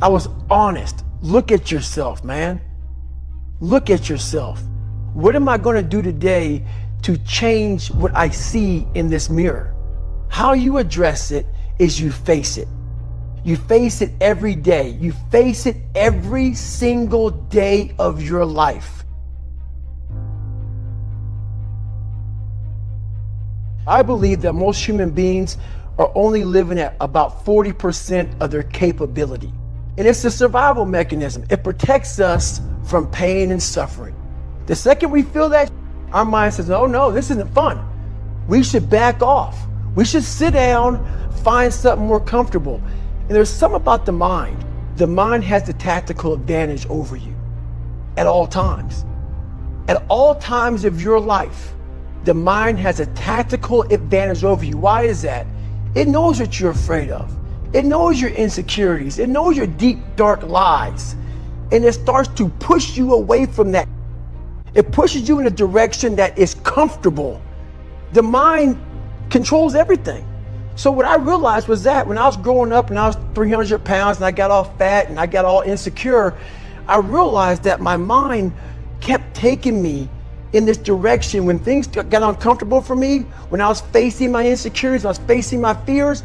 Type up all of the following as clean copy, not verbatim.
I was honest. Look at yourself, man. Look at yourself. What am I going to do today to change what I see in this mirror? How you address it is you face it. You face it every day. You face it every single day of your life. I believe that most human beings are only living at about 40% of their capability. And it's a survival mechanism. It protects us from pain and suffering. The second we feel that, our mind says, oh no, this isn't fun. We should back off. We should sit down, find something more comfortable. And there's something about the mind. The mind has the tactical advantage over you at all times. At all times of your life, the mind has a tactical advantage over you. Why is that? It knows what you're afraid of. It knows your insecurities. It knows your deep, dark lies. And it starts to push you away from that. It pushes you in a direction that is comfortable. The mind controls everything. So what I realized was that when I was growing up and I was 300 pounds and I got all fat and I got all insecure, I realized that my mind kept taking me in this direction. When things got uncomfortable for me, when I was facing my insecurities, when I was facing my fears,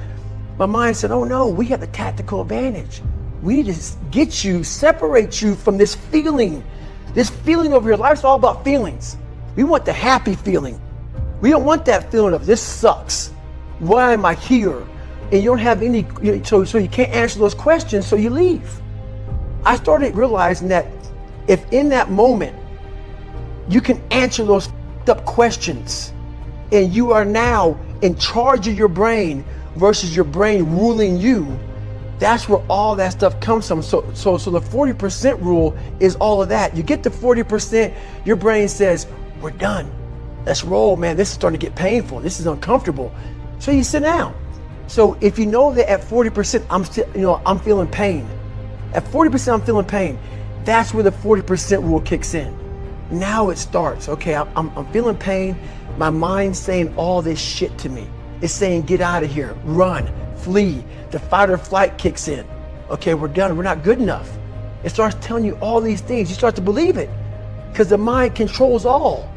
my mind said, oh no, we have the tactical advantage. We need to get you, separate you from this feeling. This feeling of your life's all about feelings. We want the happy feeling. We don't want that feeling of this sucks. Why am I here? And you don't have any, so you can't answer those questions, so you leave. I started realizing that if in that moment you can answer those up questions and you are now in charge of your brain versus your brain ruling you, that's where all that stuff comes from. So the 40% rule is all of that. You get to 40%, your brain says, we're done. Let's roll, man. This is starting to get painful. This is uncomfortable. So you sit down. So if you know that at 40%, I'm feeling pain. At 40%, I'm feeling pain. That's where the 40% rule kicks in. Now it starts. Okay, I'm feeling pain. My mind's saying all this shit to me. It's saying, get out of here, run, flee. The fight or flight kicks in. Okay, we're done. We're not good enough. It starts telling you all these things. You start to believe it because the mind controls all.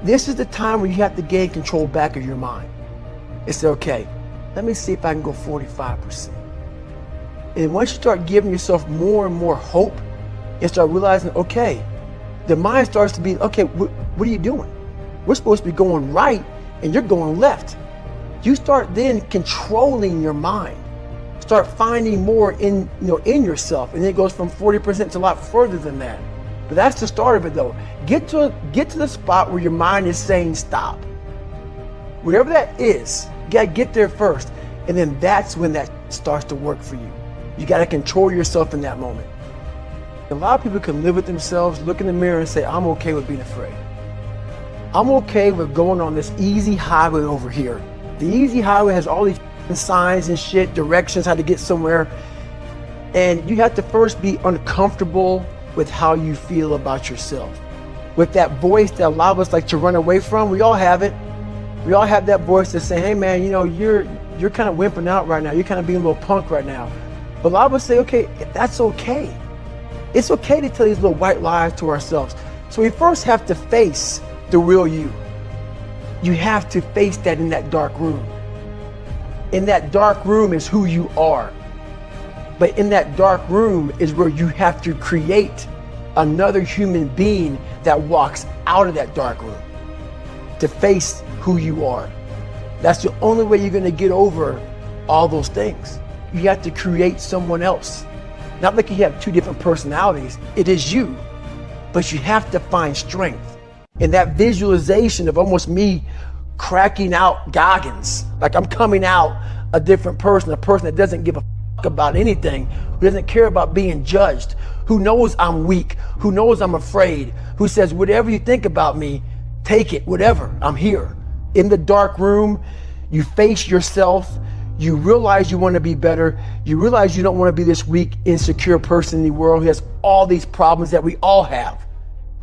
This is the time where you have to gain control back of your mind. It's okay, let me see if I can go 45%. And once you start giving yourself more and more hope and start realizing, okay, the mind starts to be, okay, what are you doing? We're supposed to be going right and you're going left. You start then controlling your mind. Start finding more in yourself, and then it goes from 40% to a lot further than that. But that's the start of it though. Get to the spot where your mind is saying stop. Whatever that is, you gotta get there first. And then that's when that starts to work for you. You gotta control yourself in that moment. A lot of people can live with themselves, look in the mirror and say, I'm okay with being afraid. I'm okay with going on this easy highway over here. The easy highway has all these signs and shit, directions, how to get somewhere. And you have to first be uncomfortable with how you feel about yourself. With that voice that a lot of us like to run away from, we all have it. We all have that voice that's saying, hey man, you're kind of wimping out right now. You're kind of being a little punk right now. But a lot of us say, okay, that's okay. It's okay to tell these little white lies to ourselves. So we first have to face the real you. You have to face that in that dark room. In that dark room is who you are. But in that dark room is where you have to create another human being that walks out of that dark room to face who you are. That's the only way you're going to get over all those things. You have to create someone else. Not like you have two different personalities. It is you. But you have to find strength. And that visualization of almost me cracking out Goggins, like I'm coming out a different person, a person that doesn't give a fuck about anything, who doesn't care about being judged, who knows I'm weak, who knows I'm afraid, who says, whatever you think about me, take it, whatever, I'm here. In the dark room, you face yourself, you realize you want to be better, you realize you don't want to be this weak, insecure person in the world who has all these problems that we all have.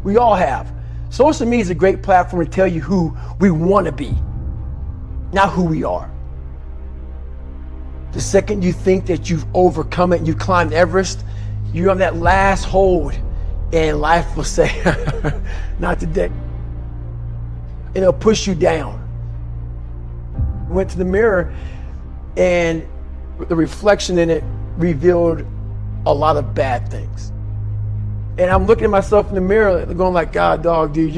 We all have. Social media is a great platform to tell you who we want to be, not who we are. The second you think that you've overcome it, you climbed Everest, you're on that last hold, and life will say, not today. And it'll push you down. Went to the mirror, and the reflection in it revealed a lot of bad things. And I'm looking at myself in the mirror going like, God, dog, dude,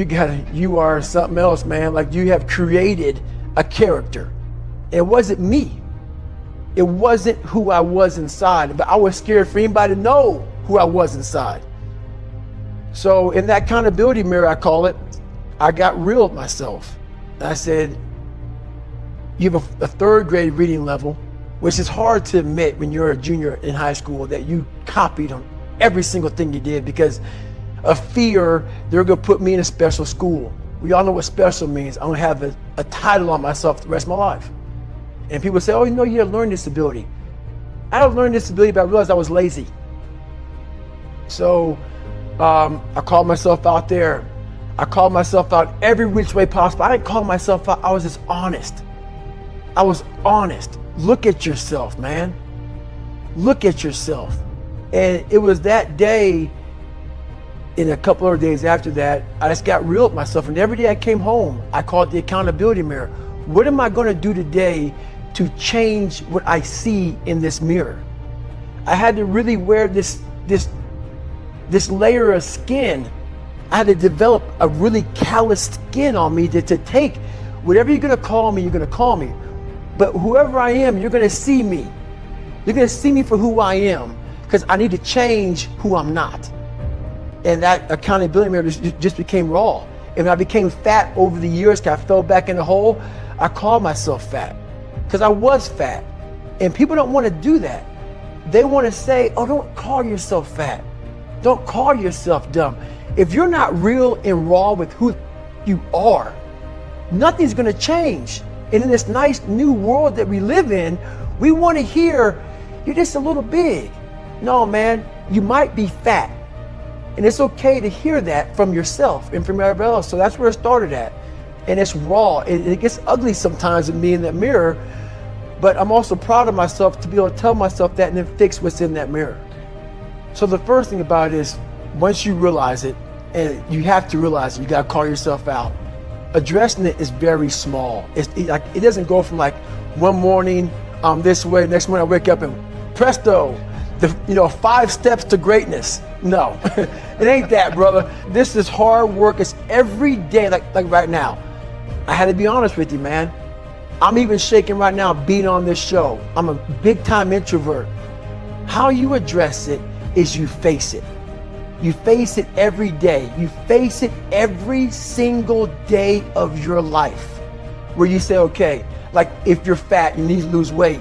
you are something else, man. Like, you have created a character. It wasn't me. It wasn't who I was inside, but I was scared for anybody to know who I was inside. So in that accountability mirror, I call it, I got real with myself. And I said, you have a third grade reading level, which is hard to admit when you're a junior in high school that you copied on every single thing you did because of fear they're gonna put me in a special school. We all know what special means. I'm gonna have a title on myself the rest of my life. And people say, oh, you know, you have a learning disability. I had a learning disability, but I realized I was lazy. So I called myself out there. I called myself out every which way possible. I didn't call myself out, I was just honest. I was honest. Look at yourself, man. Look at yourself. And it was that day, in a couple of days after that, I just got real with myself. And every day I came home, I called the accountability mirror. What am I gonna do today to change what I see in this mirror? I had to really wear this layer of skin. I had to develop a really calloused skin on me to take whatever you're gonna call me, you're gonna call me. But whoever I am, you're gonna see me. You're gonna see me for who I am, because I need to change who I'm not. And that accountability mirror just became raw. And when I became fat over the years, because I fell back in the hole, I called myself fat, because I was fat. And people don't want to do that. They want to say, oh, don't call yourself fat. Don't call yourself dumb. If you're not real and raw with who you are, nothing's gonna change. And in this nice new world that we live in, we want to hear, you're just a little big. No, man, you might be fat. And it's okay to hear that from yourself and from everybody else. So that's where it started at. And it's raw. It gets ugly sometimes with me in that mirror, but I'm also proud of myself to be able to tell myself that and then fix what's in that mirror. So the first thing about it is, once you realize it, and you have to realize it, you got to call yourself out. Addressing it is very small. It doesn't go from like one morning I'm this way, next morning I wake up and presto, 5 steps to greatness. No, it ain't that, brother. This is hard work. It's every day, like right now. I had to be honest with you, man. I'm even shaking right now being on this show. I'm a big time introvert. How you address it is you face it. You face it every day. You face it every single day of your life, where you say, okay, like if you're fat, you need to lose weight.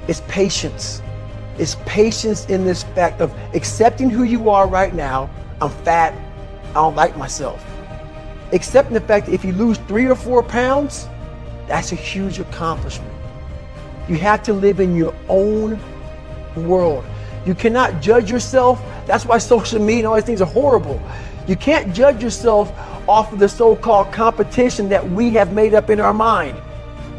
It's patience. It's patience in this fact of accepting who you are right now. I'm fat. I don't like myself. Accepting the fact that if you lose 3 or 4 pounds, that's a huge accomplishment. You have to live in your own world. You cannot judge yourself. That's why social media and all these things are horrible. You can't judge yourself off of the so-called competition that we have made up in our mind.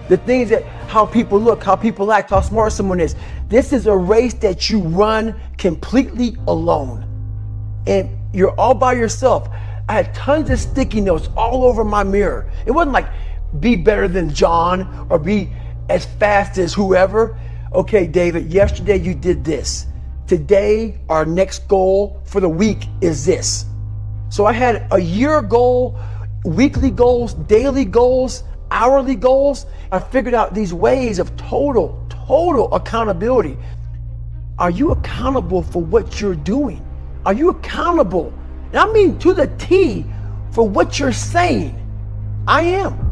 The things that, how people look, how people act, how smart someone is. This is a race that you run completely alone. And you're all by yourself. I had tons of sticky notes all over my mirror. It wasn't like, be better than John or be as fast as whoever. Okay, David, yesterday you did this. Today, our next goal for the week is this. So I had a year goal, weekly goals, daily goals, hourly goals. I figured out these ways of total accountability. Are you accountable for what you're doing? Are you accountable? And I mean to the T for what you're saying. I am.